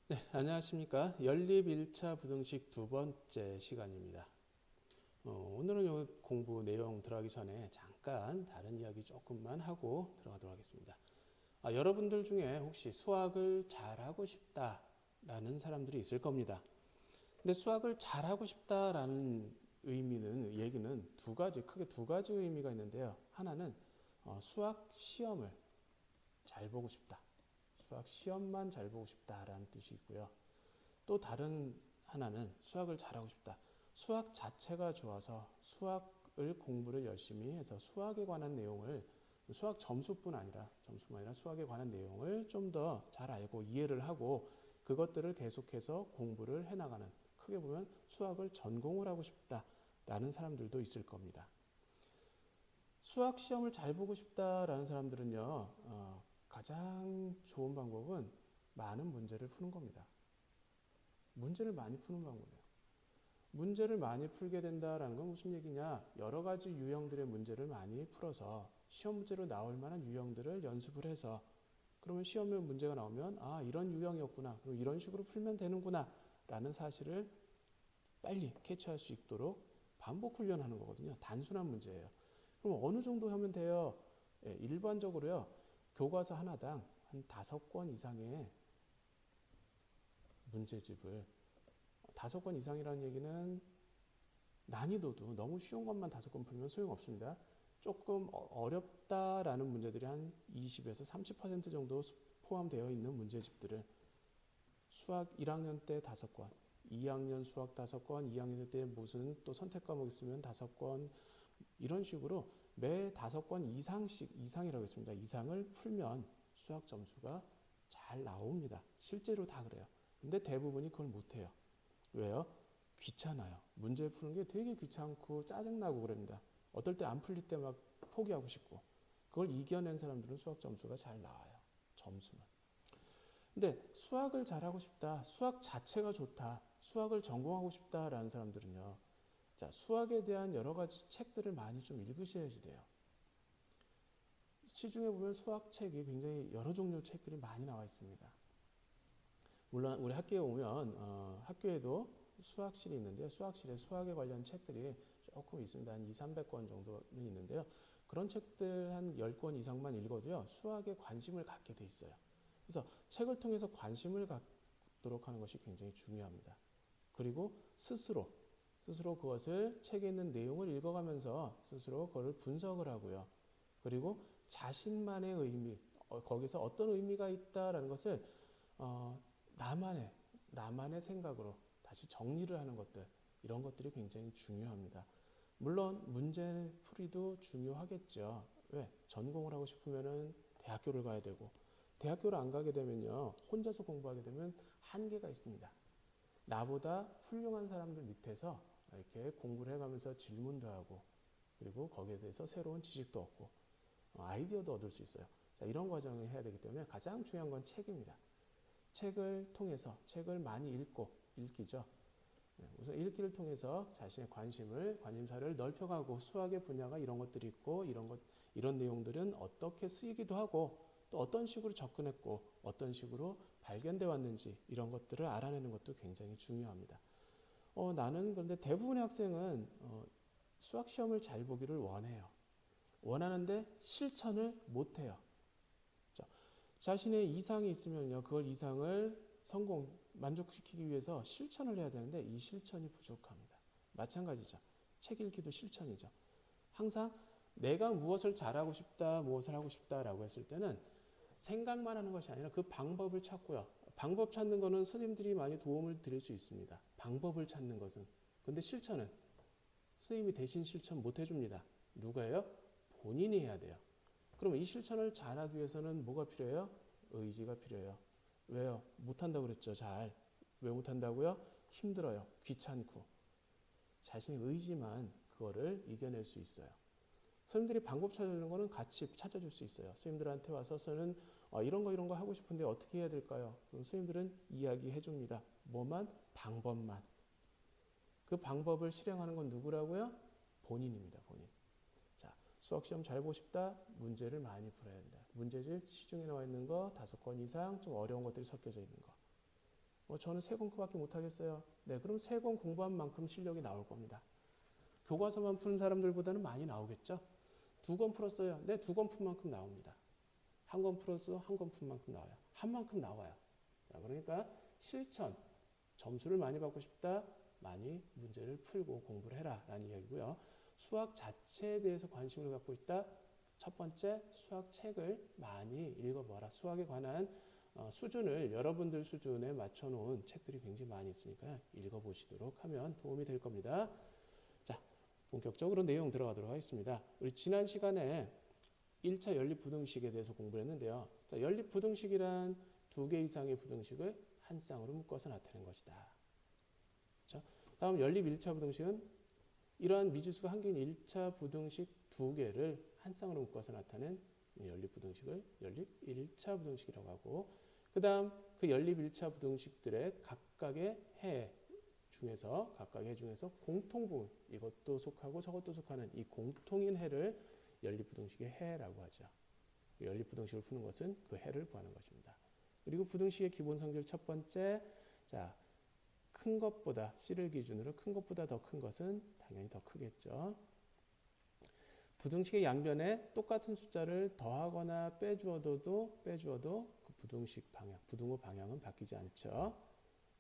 네, 안녕하십니까. 연립 1차 부등식 두 번째 시간입니다. 오늘은 요 공부 내용 들어가기 전에 잠깐 다른 이야기 조금만 하고 들어가도록 하겠습니다. 여러분들 중에 혹시 수학을 잘하고 싶다라는 사람들이 있을 겁니다. 근데 수학을 잘하고 싶다라는 얘기는 크게 두 가지 의미가 있는데요. 하나는 수학 시험을 잘 보고 싶다. 수학 시험만 잘 보고 싶다라는 뜻이 있고요. 또 다른 하나는 수학을 잘하고 싶다. 수학 자체가 좋아서 수학을 공부를 열심히 해서 수학에 관한 내용을 수학 점수뿐 아니라 수학에 관한 내용을 좀 더 잘 알고 이해를 하고 그것들을 계속해서 공부를 해나가는, 크게 보면 수학을 전공을 하고 싶다라는 사람들도 있을 겁니다. 수학 시험을 잘 보고 싶다라는 사람들은요, 가장 좋은 방법은 많은 문제를 푸는 겁니다. 문제를 많이 푸는 방법이에요. 문제를 많이 풀게 된다라는 건 무슨 얘기냐? 여러 가지 유형들의 문제를 많이 풀어서 시험 문제로 나올 만한 유형들을 연습을 해서 그러면 시험에 문제가 나오면 이런 유형이었구나. 그럼 이런 식으로 풀면 되는구나. 라는 사실을 빨리 캐치할 수 있도록 반복 훈련하는 거거든요. 단순한 문제예요. 그럼 어느 정도 하면 돼요? 일반적으로요. 교과서 하나당 한 5권 이상의 문제집을 5권 이상이라는 얘기는 난이도도 너무 쉬운 것만 5권 풀면 소용없습니다. 조금 어렵다라는 문제들이 한 20에서 30% 정도 포함되어 있는 문제집들을 수학 1학년 때 5권, 2학년 수학 5권, 2학년 때 무슨 또 선택 과목 있으면 5권 이런 식으로 매 5권 이상이라고 했습니다. 이상을 풀면 수학 점수가 잘 나옵니다. 실제로 다 그래요. 근데 대부분이 그걸 못해요. 왜요? 귀찮아요. 문제 푸는 게 되게 귀찮고 짜증나고 그럽니다. 어떨 때 안 풀릴 때 막 포기하고 싶고. 그걸 이겨낸 사람들은 수학 점수가 잘 나와요. 점수는. 근데 수학을 잘하고 싶다. 수학 자체가 좋다. 수학을 전공하고 싶다라는 사람들은요. 자, 수학에 대한 여러 가지 책들을 많이 좀 읽으셔야지 돼요. 시중에 보면 수학 책이 굉장히 여러 종류 책들이 많이 나와 있습니다. 물론 우리 학교에 오면 학교에도 수학실이 있는데요. 수학실에 수학에 관련 책들이 조금 있습니다. 한 2, 300권 정도는 있는데요. 그런 책들 한 10권 이상만 읽어도요. 수학에 관심을 갖게 돼 있어요. 그래서 책을 통해서 관심을 갖도록 하는 것이 굉장히 중요합니다. 그리고 스스로 그것을 책에 있는 내용을 읽어가면서 스스로 그걸 분석을 하고요. 그리고 자신만의 의미, 거기서 어떤 의미가 있다라는 것을 나만의 생각으로 다시 정리를 하는 것들, 이런 것들이 굉장히 중요합니다. 물론 문제풀이도 중요하겠죠. 왜? 전공을 하고 싶으면은 대학교를 가야 되고, 대학교를 안 가게 되면요, 혼자서 공부하게 되면 한계가 있습니다. 나보다 훌륭한 사람들 밑에서 이렇게 공부를 해가면서 질문도 하고, 그리고 거기에 대해서 새로운 지식도 얻고, 아이디어도 얻을 수 있어요. 자, 이런 과정을 해야 되기 때문에 가장 중요한 건 책입니다. 책을 통해서 책을 많이 읽기죠. 우선 읽기를 통해서 자신의 관심사를 넓혀가고 수학의 분야가 이런 것들이 있고 이런 내용들은 어떻게 쓰이기도 하고 또 어떤 식으로 접근했고 어떤 식으로 발견돼 왔는지 이런 것들을 알아내는 것도 굉장히 중요합니다. 나는 그런데 대부분의 학생은 수학 시험을 잘 보기를 원해요. 원하는데 실천을 못해요. 자신의 이상이 있으면요, 그걸 이상을 만족시키기 위해서 실천을 해야 되는데 이 실천이 부족합니다. 마찬가지죠. 책 읽기도 실천이죠. 항상 내가 무엇을 잘하고 싶다, 무엇을 하고 싶다라고 했을 때는 생각만 하는 것이 아니라 그 방법을 찾고요. 방법 찾는 거는 스님들이 많이 도움을 드릴 수 있습니다. 방법을 찾는 것은. 근데 실천은 스님이 대신 실천 못 해줍니다. 누가 해요? 본인이 해야 돼요. 그럼 이 실천을 잘하기 위해서는 뭐가 필요해요? 의지가 필요해요. 왜요? 못한다고 그랬죠. 왜 못한다고요? 힘들어요. 귀찮고. 자신의 의지만 그거를 이겨낼 수 있어요. 스님들이 방법 찾아주는 거는 같이 찾아줄 수 있어요. 스님들한테 와서는 이런 거 하고 싶은데 어떻게 해야 될까요? 그럼 스님들은 이야기해 줍니다. 뭐만? 방법만. 그 방법을 실행하는 건 누구라고요? 본인입니다. 본인. 자, 수학 시험 잘 보고 싶다? 문제를 많이 풀어야 된다. 문제집 시중에 나와 있는 거 5권 이상 좀 어려운 것들이 섞여져 있는 거. 저는 3권밖에 못하겠어요. 네, 그럼 3권 공부한 만큼 실력이 나올 겁니다. 교과서만 푸는 사람들보다는 많이 나오겠죠. 2권 풀었어요. 네, 2권 푼 만큼 나옵니다. 1권 풀었어. 1권 푼 만큼 나와요. 한 만큼 나와요. 자, 그러니까 실천, 점수를 많이 받고 싶다. 많이 문제를 풀고 공부를 해라 라는 이야기고요. 수학 자체에 대해서 관심을 갖고 있다. 첫 번째, 수학 책을 많이 읽어보아라. 수학에 관한 수준을 여러분들 수준에 맞춰놓은 책들이 굉장히 많이 있으니까 읽어보시도록 하면 도움이 될 겁니다. 자, 본격적으로 내용 들어가도록 하겠습니다. 우리 지난 시간에 1차 연립부등식에 대해서 공부를 했는데요. 자, 연립부등식이란 2개 이상의 부등식을 한 쌍으로 묶어서 나타낸 것이다. 그렇죠? 다음 연립 1차 부등식은 이러한 미지수가 한 개인 1차 부등식 2개를 한 쌍으로 묶어서 나타낸 연립 부등식을 연립 1차 부등식이라고 하고, 그 다음 그 연립 1차 부등식들의 각각의 해 중에서 공통 부분, 이것도 속하고 저것도 속하는 이 공통인 해를 연립 부등식의 해라고 하죠. 연립 부등식을 푸는 것은 그 해를 구하는 것입니다. 그리고 부등식의 기본 성질 첫 번째, 자, 큰 것보다 C를 기준으로 큰 것보다 더 큰 것은 당연히 더 크겠죠. 부등식의 양변에 똑같은 숫자를 더하거나 빼주어도 그 부등식 방향, 부등호 방향은 바뀌지 않죠.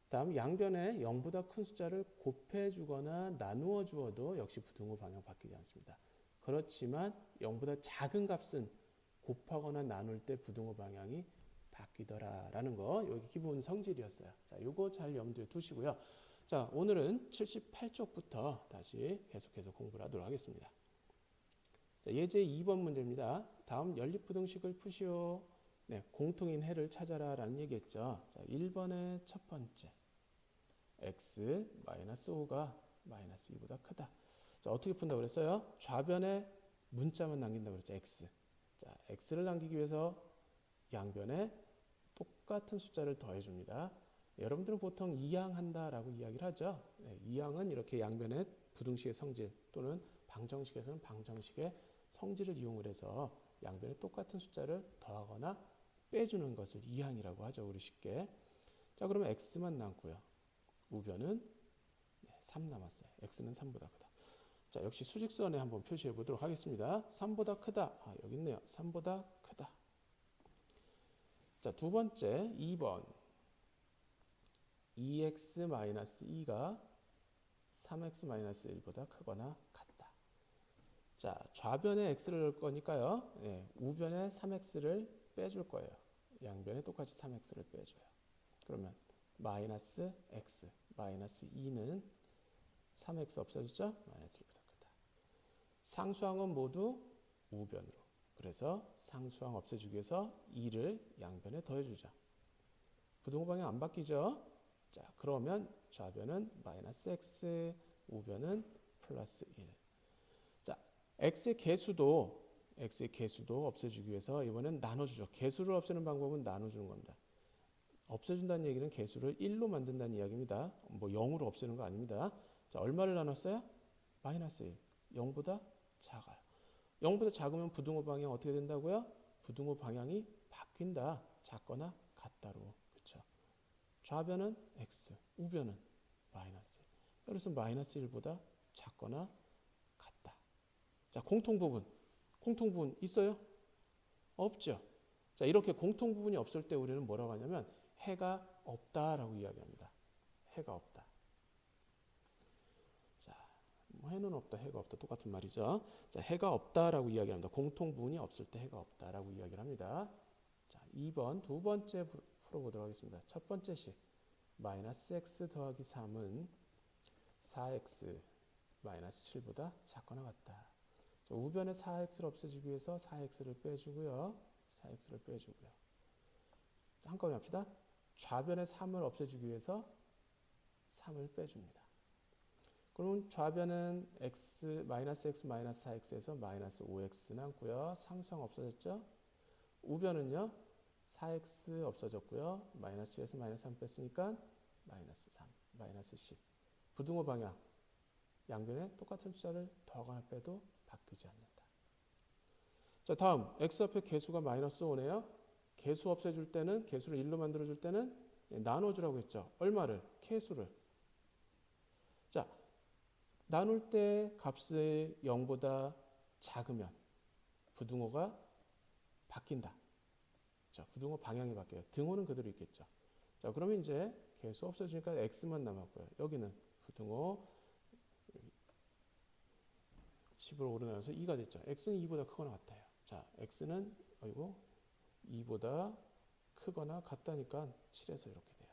다음 양변에 0보다 큰 숫자를 곱해주거나 나누어 주어도 역시 부등호 방향 바뀌지 않습니다. 그렇지만 0보다 작은 값은 곱하거나 나눌 때 부등호 방향이 바뀌더라라는 거, 여기 기본 성질이었어요. 자, 요거 잘 염두에 두시고요. 자, 오늘은 78쪽부터 다시 계속해서 공부를 하도록 하겠습니다. 자, 예제 2번 문제입니다. 다음 연립부등식을 푸시오. 네, 공통인 해를 찾아라 라는 얘기했죠. 자, 1번의 첫 번째, x-5가 -2보다 크다. 자, 어떻게 푼다고 그랬어요? 좌변에 문자만 남긴다고 그랬죠. x. 자, x를 남기기 위해서 양변에 똑같은 숫자를 더해줍니다. 여러분들은 보통 이항한다라고 이야기를 하죠. 네, 이항은 이렇게 양변에 부등식의 성질 또는 방정식에서는 방정식의 성질을 이용을 해서 양변에 똑같은 숫자를 더하거나 빼주는 것을 이항이라고 하죠. 우리 쉽게. 자, 그러면 x만 남고요. 우변은 3 남았어요. x는 3보다 크다. 자, 역시 수직선에 한번 표시해 보도록 하겠습니다. 3보다 크다. 여기 있네요. 3보다 크다. 자, 두 번째 2번 2x-2가 3x-1보다 크거나 같다. 자, 좌변에 x를 넣을 거니까요. 네, 우변에 3x를 빼줄 거예요. 양변에 똑같이 3x를 빼줘요. 그러면 -x, -2는 3x 없어지죠? -1보다 크다. 상수항은 모두 우변으로. 그래서 상수항 없애주기 위해서 2를 양변에 더해주죠. 부등호 방향 안 바뀌죠? 자, 그러면 좌변은 -x, 우변은 +1. 자, x의 개수도 없애주기 위해서 이번엔 나눠주죠. 개수를 없애는 방법은 나눠주는 겁니다. 없애준다는 얘기는 개수를 1로 만든다는 이야기입니다. 뭐 0으로 없애는 거 아닙니다. 자, 얼마를 나눴어요? -1. 0보다 작아요. 0보다 작으면 부등호 방향 어떻게 된다고요? 부등호 방향이 바뀐다. 작거나 같다로. 그렇죠? 좌변은 x, 우변은 -1. 그래서 -1보다 작거나 같다. 자, 공통 부분 있어요? 없죠. 자, 이렇게 공통 부분이 없을 때 우리는 뭐라고 하냐면 해가 없다라고 이야기합니다. 해가 없다. 자, 해는 없다, 해가 없다 똑같은 말이죠. 자, 해가 없다라고 이야기합니다. 공통 부분이 없을 때 해가 없다라고 이야기를 합니다. 자, 2번 두 번째 풀어보도록 하겠습니다. 첫 번째 식 -x 더하기 3은 4x -7보다 작거나 같다. 자, 우변에 4x를 없애주기 위해서 4x를 빼주고요. 한꺼번에 합시다. 좌변에 3을 없애주기 위해서 3을 빼줍니다. 그럼 좌변은 x, -4x에서 -5x 남고요. 상수항 없어졌죠? 우변은요. 4x 없어졌고요. -7에서 -3 뺐으니까 -3, -10. 부등호 방향. 양변에 똑같은 숫자를 더하거나 빼도 바뀌지 않는다. 자, 다음 x 앞에 개수가 -5네요. 개수 없애줄 때는, 개수를 1로 만들어줄 때는 나눠주라고 했죠. 얼마를? 개수를. 자, 나눌 때 값이 0보다 작으면 부등호가 바뀐다. 자, 부등호 방향이 바뀌어요. 등호는 그대로 있겠죠. 자, 그러면 이제 개수 없어지니까 x만 남았고요. 여기는 부등호 10으로 오르내려서 2가 됐죠. x는 2보다 크거나 같아요. 자, x는 2보다 크거나 같다니까 7에서 이렇게 돼요.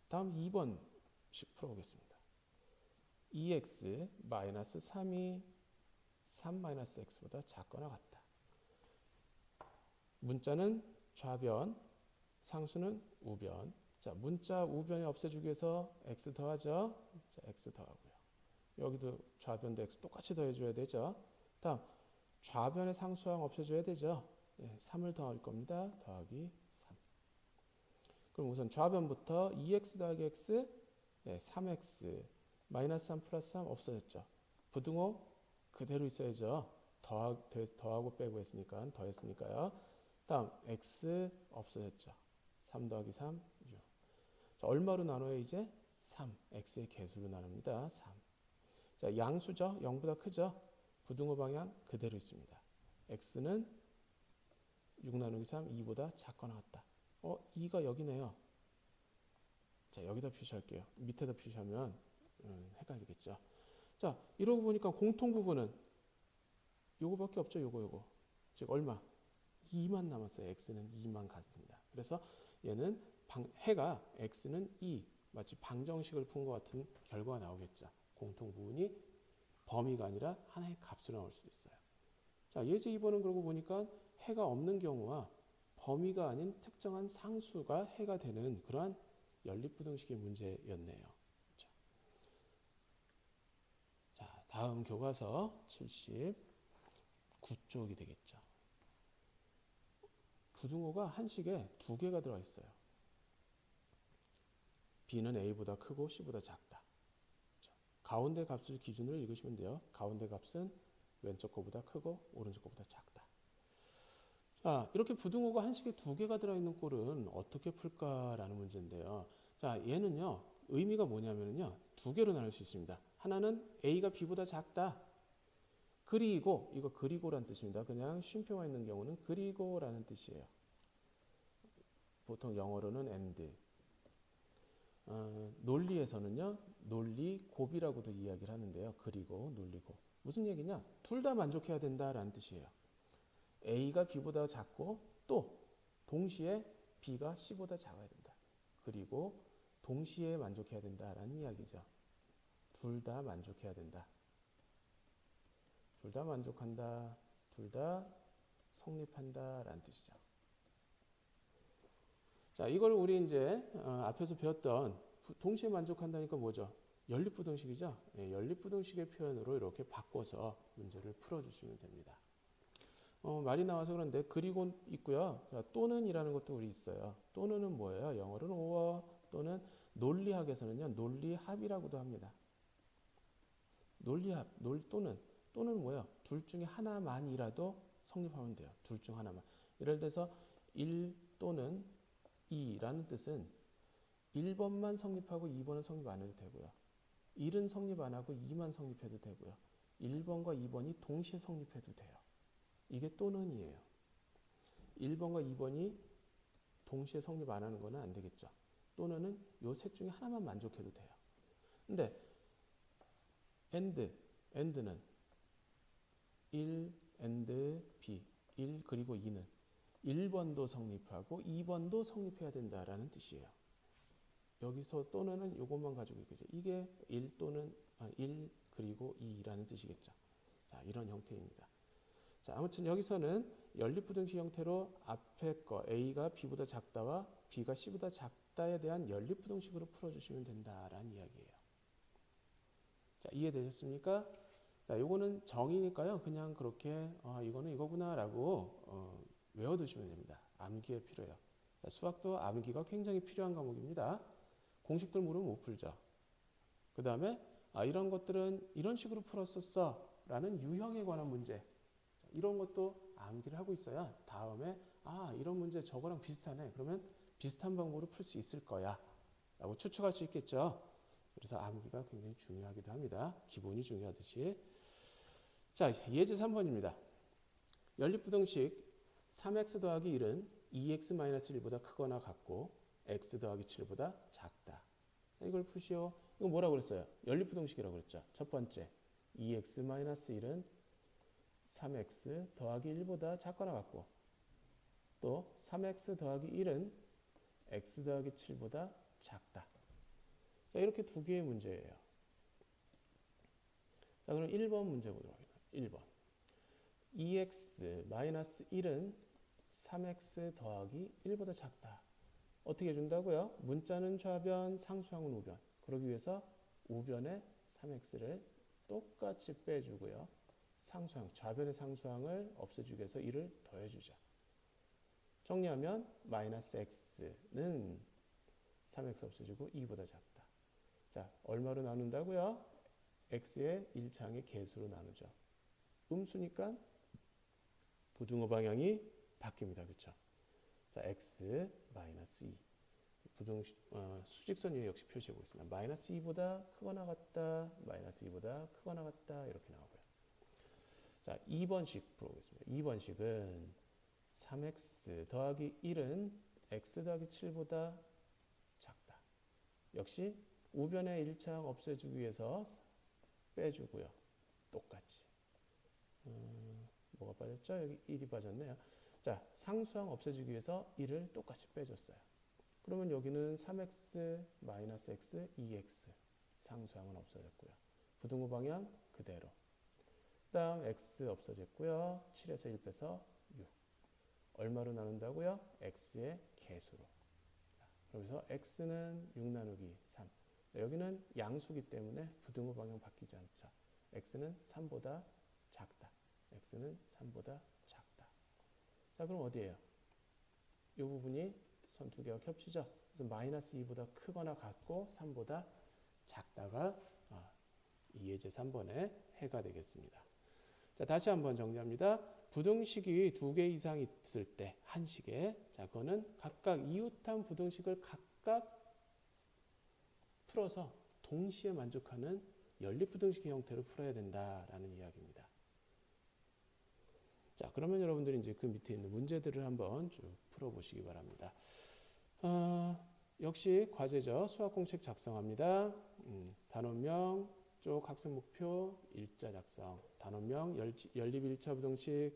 다음 2번씩 풀어보겠습니다. 2x 마이너스 3이 3-x보다 작거나 같다. 문자는 좌변, 상수는 우변. 자, 문자 우변에 없애주기 위해서 x 더하죠. 자, x 더하고요. 여기도 좌변도 x 똑같이 더해줘야 되죠. 다음 좌변의 상수항 없애줘야 되죠. 3을 더할 겁니다. 더하기 3. 그럼 우선 좌변부터 2x 더하기 x, 3x 마이너스 3 플러스 3 없어졌죠. 부등호 그대로 있어야죠. 더하고 빼고 했으니까 더했으니까요. 다음 x 없어졌죠. 3 더하기 3, 6. 자, 얼마로 나눠요 이제? 3. x의 개수로 나눕니다. 3. 자, 양수죠. 0보다 크죠. 부등호 방향 그대로 있습니다. x는 6 나누기 3, 2보다 작거나 같다. 2가 여기네요. 자, 여기다 표시할게요. 밑에다 표시하면 헷갈리겠죠. 자, 이러고 보니까 공통 부분은 요거밖에 없죠. 요거. 즉 얼마? 2만 남았어요. x는 2만 같습니다. 그래서 얘는 해가 x는 2, 마치 방정식을 푼 것 같은 결과가 나오겠죠. 공통 부분이 범위가 아니라 하나의 값으로 나올 수도 있어요. 자, 예제 2번은 그러고 보니까 해가 없는 경우와 범위가 아닌 특정한 상수가 해가 되는 그러한 연립부등식의 문제였네요. 그렇죠? 자, 다음 교과서 79쪽이 되겠죠. 부등호가 한식에 2개가 들어가 있어요. b는 a보다 크고 c보다 작다. 그렇죠? 가운데 값을 기준으로 읽으시면 돼요. 가운데 값은 왼쪽 거보다 크고 오른쪽 거보다 작다. 자, 이렇게 부등호가 한식에 2개가 들어있는 꼴은 어떻게 풀까라는 문제인데요. 자, 얘는요, 의미가 뭐냐면요, 2개로 나눌 수 있습니다. 하나는 a가 b보다 작다. 그리고, 이거 그리고란 뜻입니다. 그냥 쉼표가 있는 경우는 그리고라는 뜻이에요. 보통 영어로는 and. 논리에서는요, 논리 곱이라고도 이야기를 하는데요. 그리고, 논리고. 무슨 얘기냐? 둘 다 만족해야 된다라는 뜻이에요. A가 B보다 작고 또 동시에 B가 C보다 작아야 된다. 그리고 동시에 만족해야 된다라는 이야기죠. 둘 다 만족해야 된다. 둘 다 만족한다. 둘 다 성립한다라는 뜻이죠. 자, 이걸 우리 이제 앞에서 배웠던 동시에 만족한다니까 뭐죠? 연립부등식이죠. 연립부등식의 표현으로 이렇게 바꿔서 문제를 풀어주시면 됩니다. 말이 나와서 그런데 그리고 있고요. 자, 또는이라는 것도 우리 있어요. 또는은 뭐예요? 영어로는 or 또는 논리학에서는요. 논리합이라고도 합니다. 논리합, 또는 뭐예요? 둘 중에 하나만이라도 성립하면 돼요. 둘 중 하나만. 예를 들어서 1 또는 2라는 뜻은 1번만 성립하고 2번은 성립 안 해도 되고요. 1은 성립 안 하고 2만 성립해도 되고요. 1번과 2번이 동시에 성립해도 돼요. 이게 또는이에요. 1번과 2번이 동시에 성립 안 하는 거는 안 되겠죠. 또는은 요 셋 중에 하나만 만족해도 돼요. 근데 and는 1 and b, 1 그리고 2는 1번도 성립하고 2번도 성립해야 된다라는 뜻이에요. 여기서 또는은 요것만 가지고 있겠죠. 이게 1 또는 1 그리고 2라는 뜻이겠죠. 자, 이런 형태입니다. 자, 아무튼 여기서는 연립부등식 형태로 앞에 거 A가 B보다 작다와 B가 C보다 작다에 대한 연립부등식으로 풀어주시면 된다라는 이야기예요. 자, 이해되셨습니까? 자, 요거는 정의니까요. 그냥 그렇게 이거는 이거구나라고 외워두시면 됩니다. 암기가 필요해요. 자, 수학도 암기가 굉장히 필요한 과목입니다. 공식들 모르면 못 풀죠. 그 다음에 이런 것들은 이런 식으로 풀었었어 라는 유형에 관한 문제, 이런 것도 암기를 하고 있어야 다음에 이런 문제 저거랑 비슷하네 그러면 비슷한 방법으로 풀 수 있을 거야 라고 추측할 수 있겠죠. 그래서 암기가 굉장히 중요하기도 합니다. 기본이 중요하듯이. 자, 예제 3번입니다. 연립부등식 3x 더하기 1은 2x-1보다 크거나 같고 x 더하기 7보다 작다. 이걸 푸시오. 이거 뭐라고 그랬어요? 연립부등식이라고 그랬죠. 첫 번째, 2x-1은 3x 더하기 1보다 작거나 같고, 또 3x 더하기 1은 x 더하기 7보다 작다. 자, 이렇게 두 개의 문제예요. 자, 그럼 1번 문제 보도록 하겠습니다. 1번. 2x-1은 3x 더하기 1보다 작다. 어떻게 준다고요? 문자는 좌변, 상수항은 우변. 그러기 위해서 우변에 3x를 똑같이 빼주고요. 상수항, 좌변의 상수항을 없애주기 위해서 1을 더해주죠. 정리하면 마이너스 x는 3x 없애주고 2보다 작다. 자, 얼마로 나눈다고요? x의 1창의 개수로 나누죠. 음수니까 부등호 방향이 바뀝니다. 그렇죠? 자, x 마이너스 2. 수직선 위에 역시 표시해 보겠습니다. 마이너스 2보다 크거나 같다. 마이너스 2보다 크거나 같다. 이렇게 나오고요. 자, 2번식 풀어보겠습니다. 2번식은 3x 더하기 1은 x 더하기 7보다 작다. 역시 우변의 1창 없애주기 위해서 빼주고요. 똑같이. 뭐가 빠졌죠? 여기 1이 빠졌네요. 자, 상수항 없애주기 위해서 1을 똑같이 빼줬어요. 그러면 여기는 3x, 마이너스 x, 2x. 상수항은 없어졌고요. 부등호 방향 그대로. 그 다음 x 없어졌고요. 7에서 1 빼서 6. 얼마로 나눈다고요? x의 개수로. 그래서 x는 6 나누기 3. 여기는 양수기 때문에 부등호 방향 바뀌지 않죠. x는 3보다 작다. x는 3보다 작다. 자, 그럼 어디예요? 이 부분이 선 두 개가 겹치죠. 그래서 마이너스 2보다 크거나 같고 3보다 작다가 이 예제 3번의 해가 되겠습니다. 자, 다시 한번 정리합니다. 부등식이 두 개 이상 있을 때 한 식에, 자, 그거는 각각 이웃한 부등식을 각각 풀어서 동시에 만족하는 연립부등식의 형태로 풀어야 된다라는 이야기입니다. 자, 그러면 여러분들이 이제 그 밑에 있는 문제들을 한번 쭉 풀어보시기 바랍니다. 역시 과제죠. 수학공책 작성합니다. 단원명, 쪽 학습 목표, 일자 작성. 단원명, 연립 1차 부등식,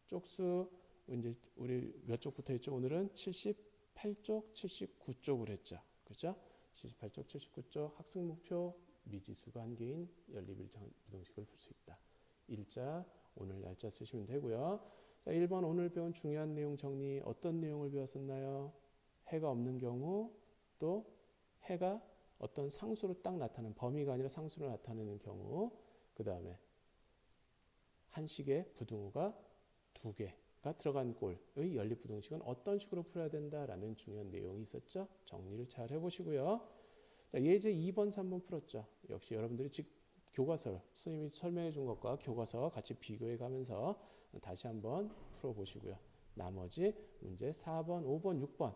쪽수, 이제 우리 몇 쪽부터 했죠? 오늘은 78쪽, 79쪽을 했죠. 그렇죠? 78쪽, 79쪽 학습 목표, 미지수가 한 개인 연립 1차 부등식을 풀 수 있다. 일자, 오늘 날짜 쓰시면 되고요. 자, 1번 오늘 배운 중요한 내용 정리. 어떤 내용을 배웠었나요? 해가 없는 경우, 또 해가 어떤 상수로 딱 나타나는, 범위가 아니라 상수로 나타내는 경우, 그 다음에 한식의 부등호가 두 개가 들어간 꼴의 연립부등식은 어떤 식으로 풀어야 된다라는 중요한 내용이 있었죠. 정리를 잘 해보시고요. 자, 예제 2번, 3번 풀었죠. 역시 여러분들이 교과서, 선생님이 설명해 준 것과 교과서 같이 비교해 가면서 다시 한번 풀어보시고요. 나머지 문제 4번, 5번, 6번,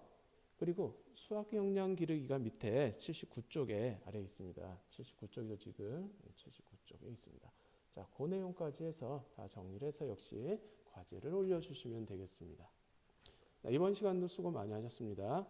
그리고 수학 역량 기르기가 밑에 79쪽에 아래에 있습니다. 79쪽이죠, 지금. 79쪽에 있습니다. 자, 그 내용까지 해서 다 정리를 해서 역시 과제를 올려주시면 되겠습니다. 자, 이번 시간도 수고 많이 하셨습니다.